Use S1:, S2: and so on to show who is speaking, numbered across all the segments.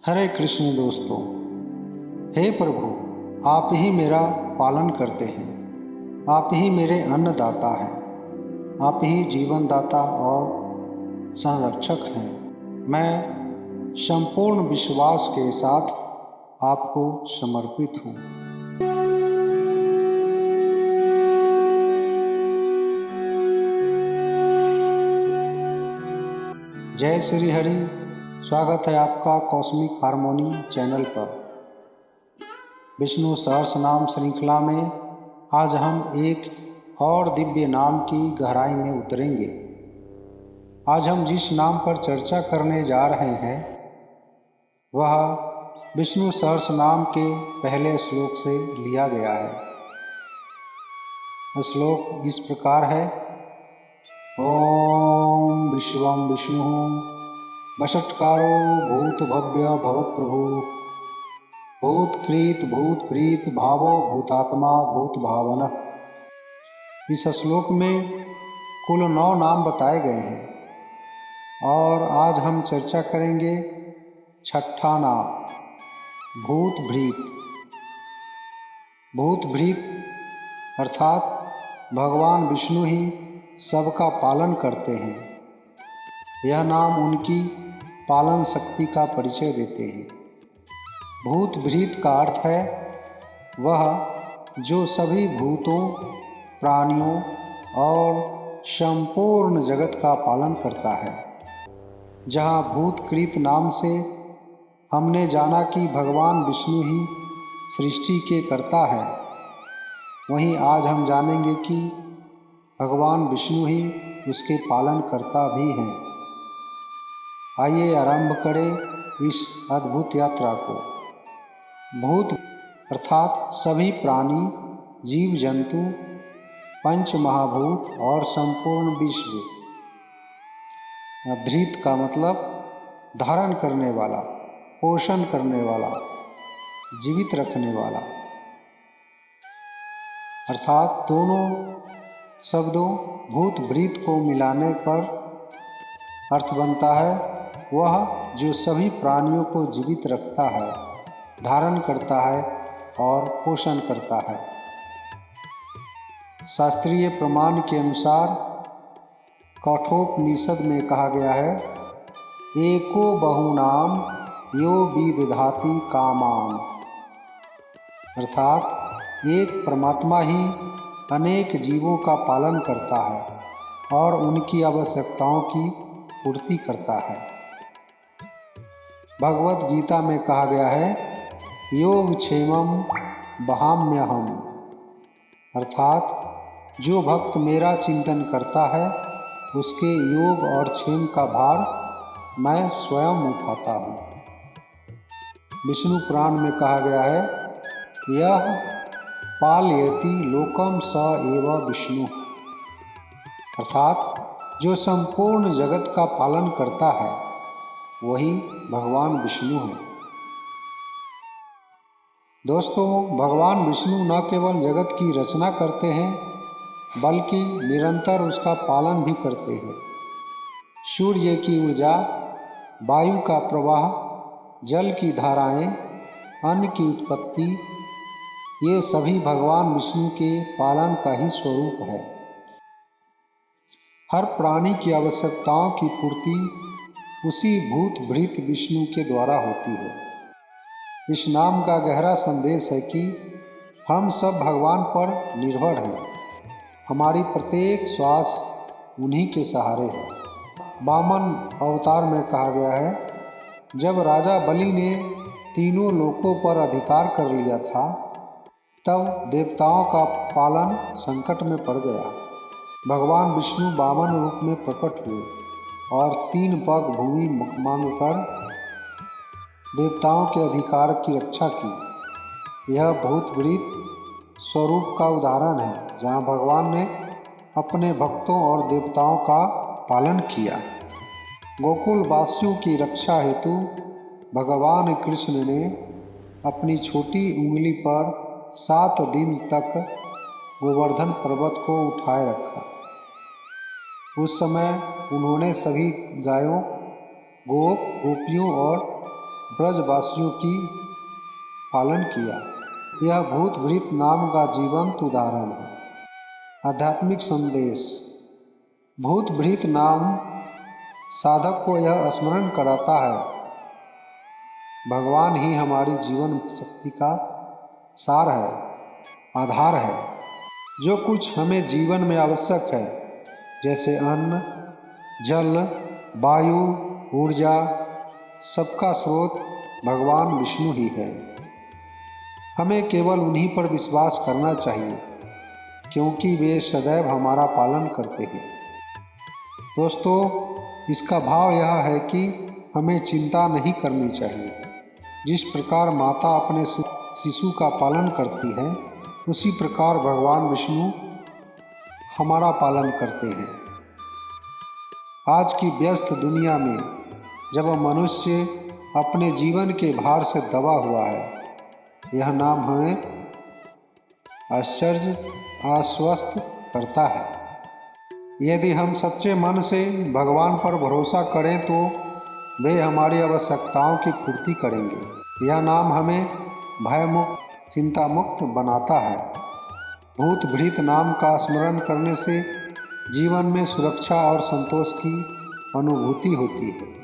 S1: हरे कृष्ण दोस्तों। हे प्रभु, आप ही मेरा पालन करते हैं, आप ही मेरे अन्नदाता हैं, आप ही जीवन दाता और संरक्षक हैं। मैं संपूर्ण विश्वास के साथ आपको समर्पित हूँ। जय श्री हरि। स्वागत है आपका कॉस्मिक हार्मोनी चैनल पर। विष्णु सहस्रनाम श्रृंखला में आज हम एक और दिव्य नाम की गहराई में उतरेंगे। आज हम जिस नाम पर चर्चा करने जा रहे हैं वह विष्णु सहस्रनाम के पहले श्लोक से लिया गया है। श्लोक इस प्रकार है। ओम विश्वं विष्णु वषट्कारो भूत भव्य भवत् प्रभु भूतकृत भूत प्रीत भावो भूतात्मा भूत भावन। इस श्लोक में कुल 9 नाम बताए गए हैं और आज हम चर्चा करेंगे छठा नाम भूत भृत। भूत भृत अर्थात भगवान विष्णु ही सबका पालन करते हैं। यह नाम उनकी पालन शक्ति का परिचय देते हैं। भूत भृत का अर्थ है वह जो सभी भूतों, प्राणियों और संपूर्ण जगत का पालन करता है। जहाँ भूतकृत नाम से हमने जाना कि भगवान विष्णु ही सृष्टि के कर्ता है, वहीं आज हम जानेंगे कि भगवान विष्णु ही उसके पालन करता भी हैं। आइए आरंभ करें इस अद्भुत यात्रा को। भूत अर्थात सभी प्राणी, जीव जंतु, पंच महाभूत और संपूर्ण विश्व। धृत का मतलब धारण करने वाला, पोषण करने वाला, जीवित रखने वाला। अर्थात दोनों शब्दों भूत भृत को मिलाने पर अर्थ बनता है वह जो सभी प्राणियों को जीवित रखता है, धारण करता है और पोषण करता है। शास्त्रीय प्रमाण के अनुसार कठोपनिषद में कहा गया है, एको बहुनाम यो विदधाति कामान। अर्थात एक परमात्मा ही अनेक जीवों का पालन करता है और उनकी आवश्यकताओं की पूर्ति करता है। भगवद गीता में कहा गया है, योगक्षेमं वहाम्यहम्। अर्थात जो भक्त मेरा चिंतन करता है उसके योग और क्षेम का भार मैं स्वयं उठाता हूँ। विष्णु पुराण में कहा गया है, यह पालयति लोकम स एव विष्णु। अर्थात जो संपूर्ण जगत का पालन करता है वही भगवान विष्णु है। दोस्तों, भगवान विष्णु न केवल जगत की रचना करते हैं बल्कि निरंतर उसका पालन भी करते हैं। सूर्य की ऊर्जा, वायु का प्रवाह, जल की धाराएं, अन्न की उत्पत्ति, ये सभी भगवान विष्णु के पालन का ही स्वरूप है। हर प्राणी की आवश्यकताओं की पूर्ति उसी भूत भृत विष्णु के द्वारा होती है। इस नाम का गहरा संदेश है कि हम सब भगवान पर निर्भर हैं। हमारी प्रत्येक श्वास उन्हीं के सहारे है। वामन अवतार में कहा गया है, जब राजा बलि ने तीनों लोकों पर अधिकार कर लिया था तब देवताओं का पालन संकट में पड़ गया। भगवान विष्णु वामन रूप में प्रकट हुए और 3 पग भूमि मांगकर देवताओं के अधिकार की रक्षा की। यह भूत भृत स्वरूप का उदाहरण है जहाँ भगवान ने अपने भक्तों और देवताओं का पालन किया। गोकुल वासियों की रक्षा हेतु भगवान कृष्ण ने अपनी छोटी उंगली पर 7 दिन तक गोवर्धन पर्वत को उठाए रखा। उस समय उन्होंने सभी गायों, गोप, गोपियों और ब्रजवासियों की पालन किया। यह भूत भृत नाम का जीवंत उदाहरण है। आध्यात्मिक संदेश। भूत भृत नाम साधक को यह स्मरण कराता है, भगवान ही हमारी जीवन शक्ति का सार है, आधार है। जो कुछ हमें जीवन में आवश्यक है, जैसे अन्न, जल, वायु, ऊर्जा, सबका स्रोत भगवान विष्णु ही है। हमें केवल उन्हीं पर विश्वास करना चाहिए, क्योंकि वे सदैव हमारा पालन करते हैं। दोस्तों, इसका भाव यह है कि हमें चिंता नहीं करनी चाहिए। जिस प्रकार माता अपने शिशु का पालन करती है, उसी प्रकार भगवान विष्णु हमारा पालन करते हैं। आज की व्यस्त दुनिया में जब मनुष्य अपने जीवन के भार से दबा हुआ है, यह नाम हमें आश्वस्त करता है। यदि हम सच्चे मन से भगवान पर भरोसा करें तो वे हमारी आवश्यकताओं की पूर्ति करेंगे। यह नाम हमें भयमुक्त, चिंता मुक्त बनाता है। भूत भृत नाम का स्मरण करने से जीवन में सुरक्षा और संतोष की अनुभूति होती है।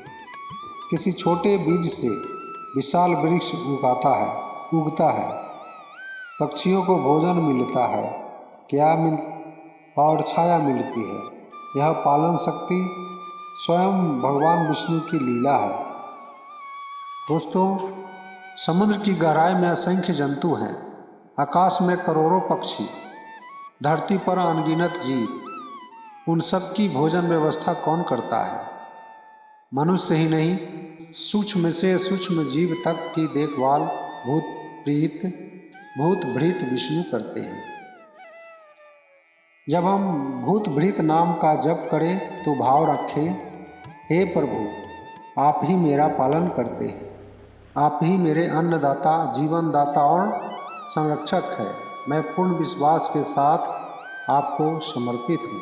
S1: किसी छोटे बीज से विशाल वृक्ष उगता है। पक्षियों को भोजन मिलता है, और छाया मिलती है। यह पालन शक्ति स्वयं भगवान विष्णु की लीला है। दोस्तों, समुद्र की गहराई में असंख्य जंतु हैं, आकाश में करोड़ों पक्षी, धरती पर अनगिनत जीव। उन सब की भोजन व्यवस्था कौन करता है? मनुष्य ही नहीं, सूक्ष्म से सूक्ष्म जीव तक की देखभाल भूत भृत विष्णु करते हैं। जब हम भूत भृत नाम का जप करें तो भाव रखें, हे प्रभु, आप ही मेरा पालन करते हैं। आप ही मेरे अन्नदाता, जीवनदाता और संरक्षक है। मैं पूर्ण विश्वास के साथ आपको समर्पित हूँ।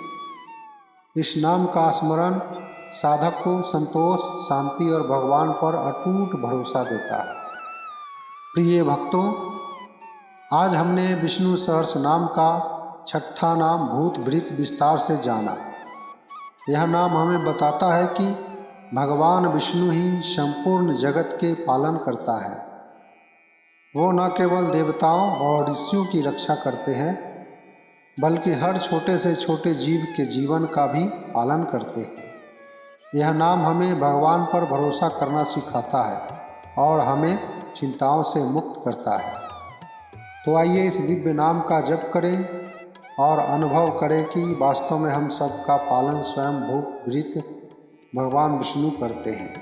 S1: इस नाम का स्मरण साधक को संतोष, शांति और भगवान पर अटूट भरोसा देता है। प्रिय भक्तों, आज हमने विष्णु सहस्र नाम का छठा नाम भूत भृत विस्तार से जाना। यह नाम हमें बताता है कि भगवान विष्णु ही संपूर्ण जगत के पालन करता है। वो न केवल देवताओं और ऋषियों की रक्षा करते हैं, बल्कि हर छोटे से छोटे जीव के जीवन का भी पालन करते हैं। यह नाम हमें भगवान पर भरोसा करना सिखाता है और हमें चिंताओं से मुक्त करता है। तो आइए इस दिव्य नाम का जप करें और अनुभव करें कि वास्तव में हम सबका पालन स्वयं भूत भृत भगवान विष्णु करते हैं।